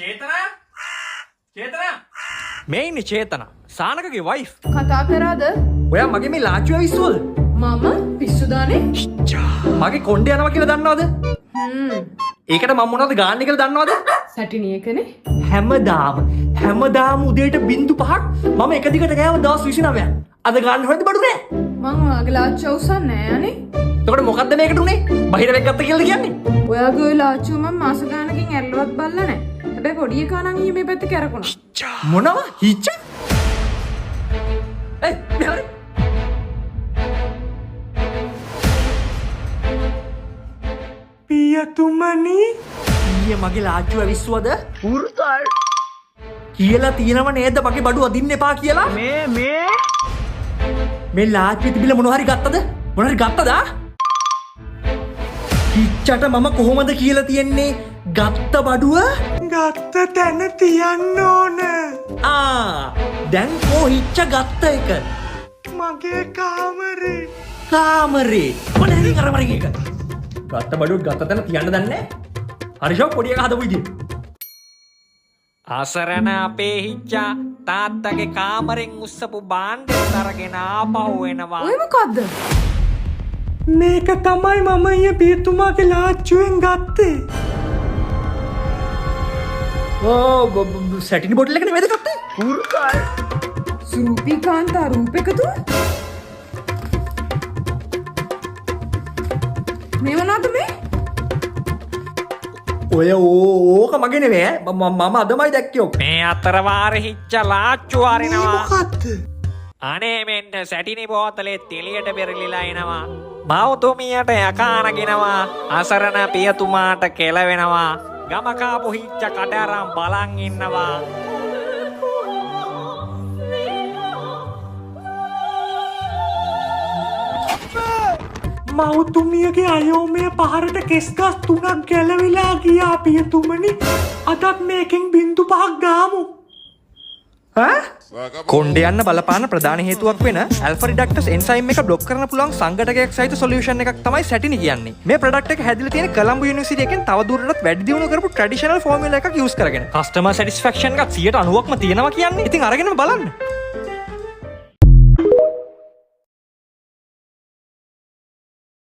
චේතනා චේතනා මේ ඉන්නේ චේතනා සානකගේ වයිෆ් කතා කරාද? ඔයා මගේ මේ ලාච්චුව විශ්වද? මම පිස්සුදානේ. මගේ කොණ්ඩේ යනවා කියලා දන්නවද? ඒකට මම මොනවද ගාන්නේ කියලා දන්නවද? සැටිනියකනේ. හැමදාම උදේට 0.5ක් මම එක දිගට ගෑව දවස් 29ක්. අද ගන්න හොයද බඩු නෑ. මං ඔයාගේ ලාච්චු අවසන් නෑ අනේ. එතකොට මොකද්ද මේකට උනේ? බහිරවෙක් ගත්ත කියලාද කියන්නේ? ඔයාගේ ඔය ලාච්චුව මම මාස ගානකින් ඇල්ලුවත් බල්ලා නෑ. හැබැයි පොඩි එකා නම් ඊයේ මේ පැත්තේ කැරකුණා. මොනවා? හිච්ච? ඒ මෙහරි. පියතුමනි ඊයේ මගේ ලාච්චුව විශ්වද? පුරුතල් කියලා තියෙනව නේද මගේ බඩු අදින්න එපා කියලා? මේ ලාච්චුවේ තිබිලා මොනවා හරි ගත්තද? මොනවා හරි ගත්තද? හිච්චට මම කොහොමද කියලා තියන්නේ? ගත්ත බඩුව ගත්ත තැන තියන්න ඕන. දැන් කෝ හිච්ච ගත්ත එක? මගේ කාමරේ. මොන හරි කරමරින් එක. ගත්ත බඩුව ගත්ත තැන තියන්න දන්නේ? හරිෂෝ පොඩි එක හදපු විදිය. අසරණ අපේ හිච්චා තාත්තගේ කාමරෙන් උස්සපු බාණ්ඩෙත් අරගෙන ආපහු එනවා. ඔය මොකද්ද? මේක තමයි මම ඊයේ පියතුමාගේ ලාච්චුවෙන් ගත්තේ. සැටිනි බොටල් එක නෙමෙයිද ගත්තේ? පුරුකල්. සුරුපී කාන්තා රූපෙකතු? මේ මොනවද මේ? ඔය ඕක මගේ නෙමෙයි මම අදමයි දැක්කේ ඔක. මේ අතර වාරේ හිච්ච ලාච්චු වරිනවා. මොකද්ද? අනේ මෙන්න සැටිනි බෝතලේ තෙලියට පෙරලිලා එනවා. මව්තුමියට යකානගෙනවා. අසරණ පියතුමාට කෙලවෙනවා. ගම කාපු හිච්ච කඩ අරන් බලන් ඉන්නවා. මව්තුමියගේ අයෝමය පහරට කෙස් ගස් 3ක් ගැලවිලා ගියා පියතුමනි. අදත් මේකෙන් 0.5ක් ගාමු. කොණ්ඩේ යන්න බලපාන ප්‍රධාන හේතුවක් වෙන ඇල්ෆා රිඩක්ටස් එන්සයිම් එක බ්ලොක් කරන්න පුළුවන් සංඝටකයක් සහිත සොලියුෂන් එකක් තමයි සැටිනි කියන්නේ. මේ ප්‍රොඩක්ට් එක හැදිලා තියෙන කොළඹ යුනිවර්සිටි එකෙන් තව දුරටත් වැඩි දියුණු කරපු ට්‍රැඩිෂනල් ෆෝමියුලා එකක් යූස් කරගෙන. කස්ටමර් සැටිස්ෆැක්ෂන් එකත් 90%ක්ම තියෙනවා කියන්නේ. ඉතින් අරගෙනම බලන්න.